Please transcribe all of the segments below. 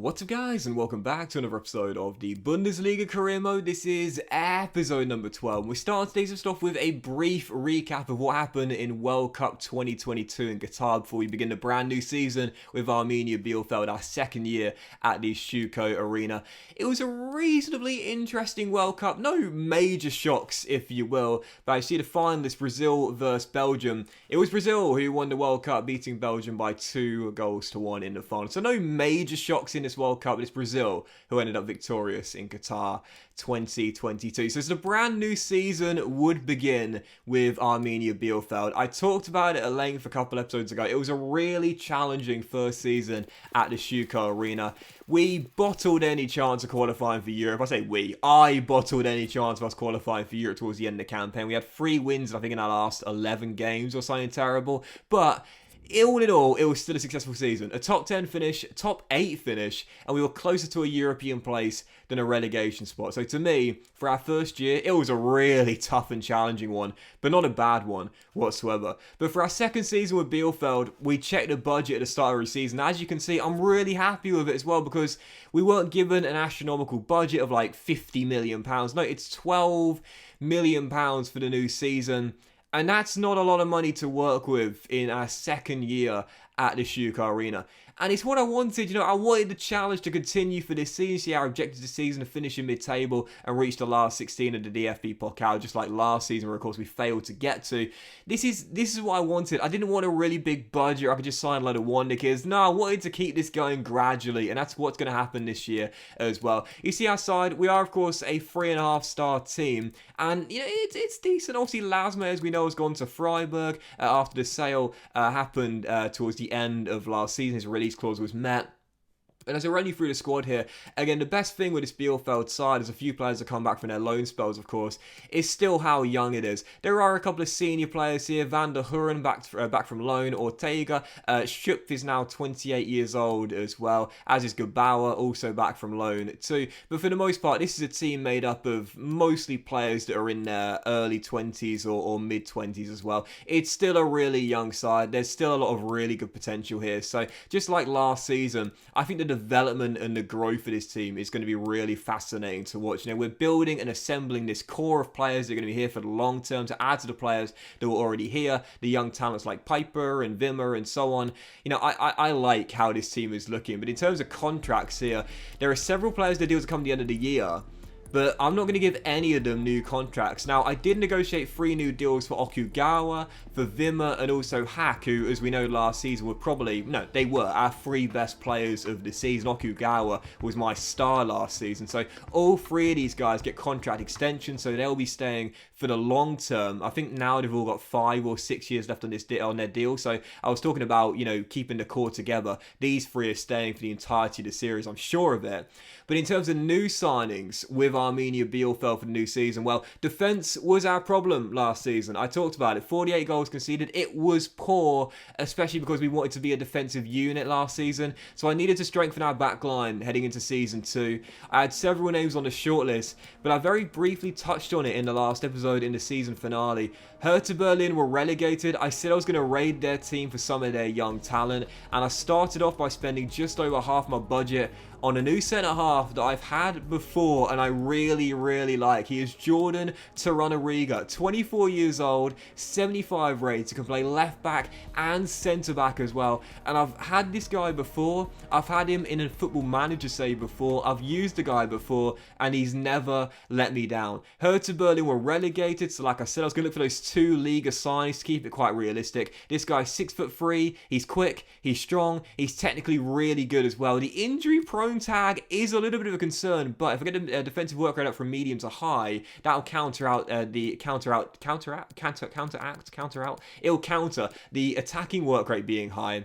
What's up guys, and welcome back to another episode of the Bundesliga Career Mode. This is episode number 12. We start today's episode off with a brief recap of what happened in World Cup 2022 in Qatar before we begin the brand new season with Arminia Bielefeld, our second year at the Schuko Arena. It was a reasonably interesting World Cup, no major shocks if you will, but I see the finalists Brazil versus Belgium. It was Brazil who won the World Cup, beating Belgium by 2-1 in the final. So no major shocks in this World Cup, but it's Brazil who ended up victorious in Qatar 2022. So the brand new season would begin with Arminia Bielefeld. I talked about it at length a couple episodes ago. It was a really challenging first season at the Schuko Arena. We bottled any chance of qualifying for Europe. I say we. I bottled any chance of us qualifying for Europe towards the end of the campaign. We had 3 wins, I think, in our last 11 games or something terrible. But all in all, it was still a successful season. A top 10 finish, top 8 finish, and we were closer to a European place than a relegation spot. So to me, for our first year, it was a really tough and challenging one, but not a bad one whatsoever. But for our second season with Bielefeld, we checked the budget at the start of the season. As you can see, I'm really happy with it as well because we weren't given an astronomical budget of like £50 million. No, it's £12 million for the new season. And that's not a lot of money to work with in our second year at the Schuko Arena. And it's what I wanted, I wanted the challenge to continue for this season. See our objective this season to finish in mid-table and reach the last 16 of the DFB Pokal, just like last season where of course we failed to get to. This is what I wanted. I didn't want a really big budget. I could just sign a load of wonder kids. No, I wanted to keep this going gradually, and that's what's going to happen this year as well. You see our side, we are of course a 3.5-star team, and it's decent. Obviously Lasma, as we know, has gone to Freiburg after the sale happened towards the end of last season. His release clause was met. And as I run you through the squad here, again, the best thing with this Bielefeld side, as a few players that come back from their loan spells, of course, is still how young it is. There are a couple of senior players here. Van der Huren back from loan. Ortega. Schupf is now 28 years old as well, as is Gebauer, also back from loan too. But for the most part, this is a team made up of mostly players that are in their early 20s or mid-20s as well. It's still a really young side. There's still a lot of really good potential here. So just like last season, I think the development and the growth of this team is going to be really fascinating to watch. We're building and assembling this core of players that are going to be here for the long term to add to the players that were already here, the young talents like Piper and Wimmer and so on. I like how this team is looking, but in terms of contracts here, there are several players that deals to come at the end of the year, but I'm not going to give any of them new contracts. Now, I did negotiate 3 new deals for Okugawa, for Wimmer, and also Hack, who, as we know, last season they were our 3 best players of the season. Okugawa was my star last season. So all 3 of these guys get contract extensions, so they'll be staying for the long term. I think now they've all got 5 or 6 years left on their deal. So I was talking about, keeping the core together. These 3 are staying for the entirety of the series, I'm sure of it. But in terms of new signings with Arminia Bielefeld for the new season, well, defence was our problem last season. I talked about it. 48 goals conceded. It was poor, especially because we wanted to be a defensive unit last season. So I needed to strengthen our back line heading into season 2. I had several names on the shortlist, but I very briefly touched on it in the last episode in the season finale. Hertha Berlin were relegated. I said I was going to raid their team for some of their young talent, and I started off by spending just over half my budget on a new centre-half that I've had before and I really, really like. He is Jordan Torunariga, 24 years old, 75 rated, can play left-back and centre-back as well. And I've had this guy before. I've had him in a Football Manager save before. I've used the guy before and he's never let me down. Hertha Berlin were relegated, so like I said, I was going to look for those 2 Liga signings to keep it quite realistic. This guy's 6'3", he's quick, he's strong, he's technically really good as well. The injury-prone tag is a little bit of a concern, but if I get a defensive work rate up from medium to high, that'll counter the attacking work rate being high.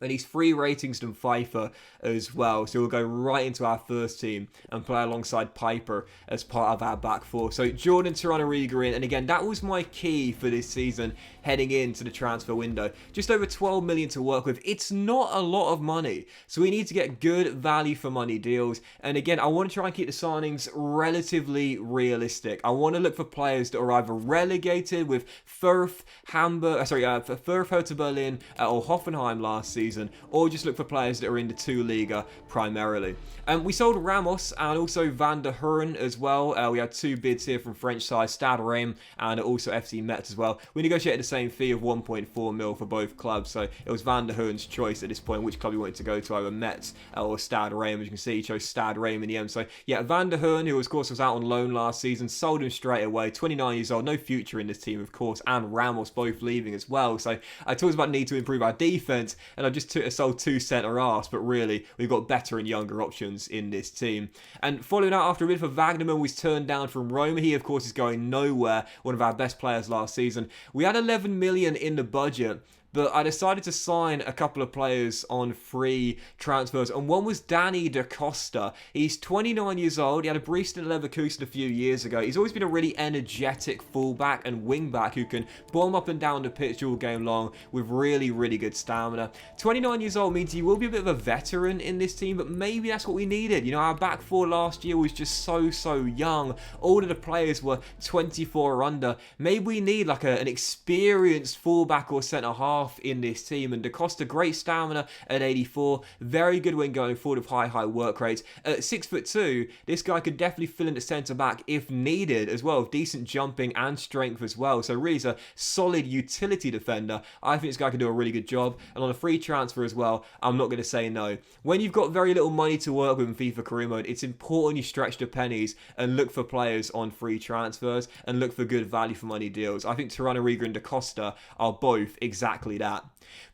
And he's 3 ratings than Pfeiffer as well. So we'll go right into our first team and play alongside Piper as part of our back 4. So Jordan Torunariga in. And again, that was my key for this season heading into the transfer window. Just over 12 million to work with. It's not a lot of money. So we need to get good value for money deals. And again, I want to try and keep the signings relatively realistic. I want to look for players that are either relegated with Fürth, Hertha Berlin, or Hoffenheim last season. season, or just look for players that are in the 2 Liga primarily. We sold Ramos and also Van der Hoorn as well. We had 2 bids here from French side, Stade Reims and also FC Metz as well. We negotiated the same fee of 1.4 mil for both clubs, so it was Van der Hoorn's choice at this point which club he wanted to go to, either Metz or Stade Reims. As you can see, he chose Stade Reims in the end. So yeah, Van der Hoorn, who of course was out on loan last season, sold him straight away. 29 years old, no future in this team of course, and Ramos both leaving as well. So I talked about need to improve our defense, and I just sold 2 centre-halves, but really we've got better and younger options in this team. And following out after a bid for Wagnerman was turned down from Roma. He of course is going nowhere, one of our best players last season. We had 11 million in the budget, but I decided to sign a couple of players on free transfers, and one was Danny Da Costa. He's 29 years old. He had a brief stint at Leverkusen a few years ago. He's always been a really energetic fullback and wingback who can bomb up and down the pitch all game long with really, really good stamina. 29 years old means he will be a bit of a veteran in this team, but maybe that's what we needed. You know, our back four last year was just so young. All of the players were 24 or under. Maybe we need like an experienced fullback or centre-half in this team, and Da Costa, great stamina at 84, very good when going forward with high work rates. At 6'2", this guy could definitely fill in the centre back if needed as well, with decent jumping and strength as well. So really, he's a solid utility defender. I think this guy can do a really good job, and on a free transfer as well, I'm not going to say no. When you've got very little money to work with in FIFA Career Mode, it's important you stretch the pennies and look for players on free transfers and look for good value for money deals. I think Torunariga and Da Costa are both exactly that.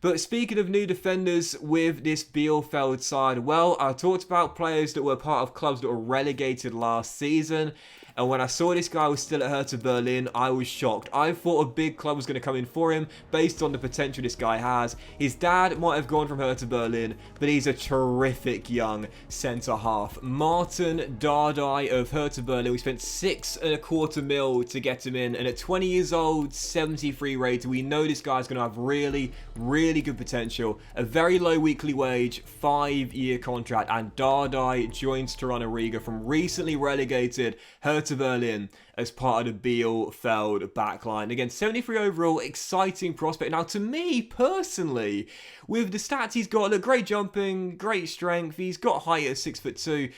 But speaking of new defenders with this Bielefeld side, well, I talked about players that were part of clubs that were relegated last season. And when I saw this guy was still at Hertha Berlin, I was shocked. I thought a big club was going to come in for him based on the potential this guy has. His dad might have gone from Hertha Berlin, but he's a terrific young centre-half. Martin Dardai of Hertha Berlin. We spent 6.25 mil to get him in. And at 20 years old, 73 rated, we know this guy's going to have really good potential. A very low weekly wage, 5-year contract. And Dardai joins Torunariga from recently relegated Hertha Berlin as part of the Bielefeld backline. Again, 73 overall, exciting prospect. Now, to me, personally, with the stats he's got, look, great jumping, great strength, he's got height at 6'2".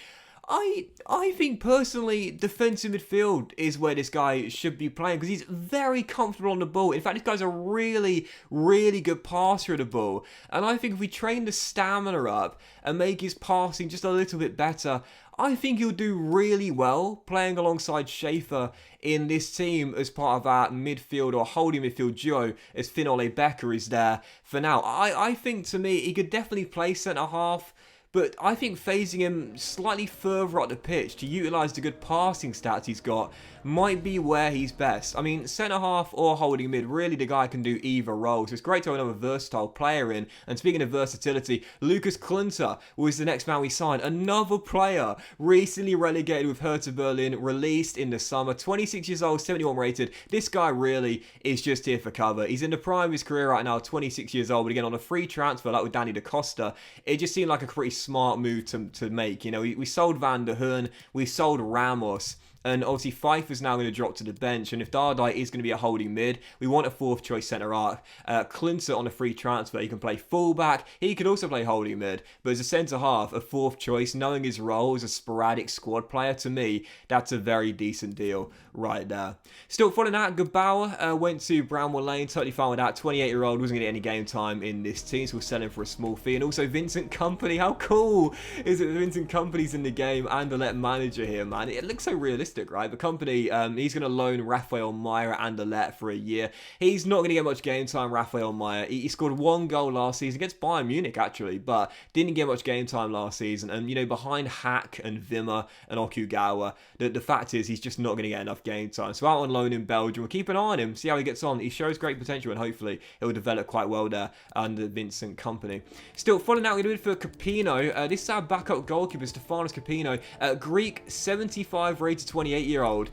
I think personally defensive midfield is where this guy should be playing because he's very comfortable on the ball. In fact, this guy's a really good passer of the ball. And I think if we train the stamina up and make his passing just a little bit better, I think he'll do really well playing alongside Schaefer in this team as part of our midfield or holding midfield duo as Finole Becker is there for now. I think to me he could definitely play centre-half, but I think phasing him slightly further up the pitch to utilise the good passing stats he's got might be where he's best. I mean, centre-half or holding mid, really the guy can do either role. So it's great to have another versatile player in. And speaking of versatility, Lucas Klunter was the next man we signed. Another player recently relegated with Hertha Berlin, released in the summer. 26 years old, 71 rated. This guy really is just here for cover. He's in the prime of his career right now, 26 years old. But again, on a free transfer like with Danny Da Costa, it just seemed like a pretty smart move to make. You know, we sold Van der Hoorn, we sold Ramos. And obviously Pfeiffer's now going to drop to the bench. And if Dardai is going to be a holding mid, we want a 4th choice centre-half. Klunter on a free transfer, he can play full-back. He could also play holding mid. But as a centre-half, a 4th choice, knowing his role as a sporadic squad player, to me, that's a very decent deal right there. Still following that, Gebauer went to Bramwell Lane, totally fine with that. 28-year-old, wasn't going to get any game time in this team, so we'll sell him for a small fee. And also Vincent Kompany, how cool is it that Vincent Kompany's in the game and the manager here, man? It looks so realistic, right? The company, he's going to loan Rafael Meyer and Anderlecht for a year. He's not going to get much game time, Rafael Meyer. He scored 1 goal last season against Bayern Munich, actually, but didn't get much game time last season. And, you know, behind Hack and Wimmer and Okugawa, the fact is he's just not going to get enough game time. So out on loan in Belgium, we'll keep an eye on him, see how he gets on. He shows great potential and hopefully he'll develop quite well there under Vincent Kompany. Still, following out, we're going to do it for Capino. This is our backup goalkeeper, Stefanos Capino. Greek, 75 rated, 28-year-old.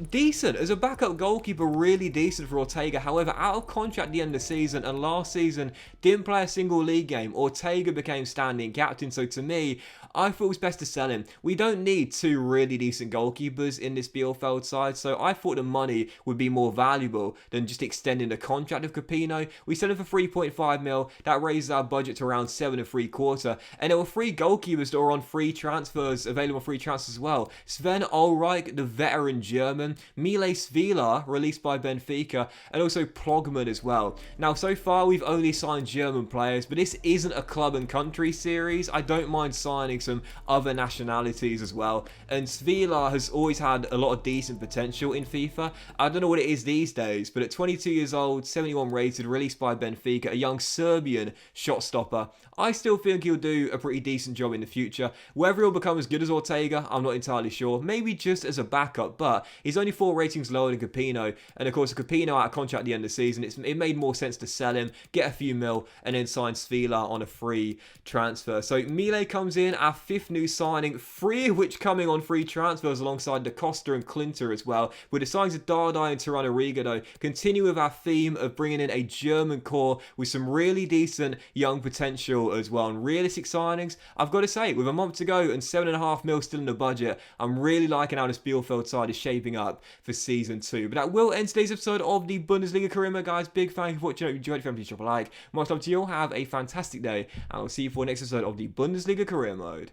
Decent. As a backup goalkeeper, really decent for Ortega. However, out of contract at the end of the season, and last season didn't play a single league game. Ortega became standing captain. So to me, I thought it was best to sell him. We don't need two really decent goalkeepers in this Bielefeld side, so I thought the money would be more valuable than just extending the contract of Capino. We sell him for 3.5 mil. That raises our budget to around 7.75, and there were three goalkeepers that were on free transfers, available free transfers as well. Sven Ulreich, the veteran German, Miles Vila, released by Benfica, and also Plogman as well. Now, so far we've only signed German players, but this isn't a club and country series. I don't mind signing some other nationalities as well, and Svila has always had a lot of decent potential in FIFA. I don't know what it is these days, but at 22 years old, 71 rated, released by Benfica, a young Serbian shot stopper, I still think he'll do a pretty decent job in the future. Whether he'll become as good as Ortega, I'm not entirely sure. Maybe just as a backup, but he's only 4 ratings lower than Capino, and of course Capino out of contract at the end of the season, it made more sense to sell him, get a few mil, and then sign Svila on a free transfer. So Mile comes in, our 5th new signing, 3 of which coming on free transfers alongside Da Costa and Klinter as well. With the signings of Dardai and Tirana Riga though, continue with our theme of bringing in a German core with some really decent young potential as well, and realistic signings. I've got to say, with a month to go and 7.5 mil still in the budget, I'm really liking how this Bielefeld side is shaping up for season 2. But that will end today's episode of the Bundesliga career mode, guys. Big thank you for watching. If you enjoyed it, please drop a like. Much love to you all. Have a fantastic day, and I'll see you for the next episode of the Bundesliga career mode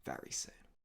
very soon.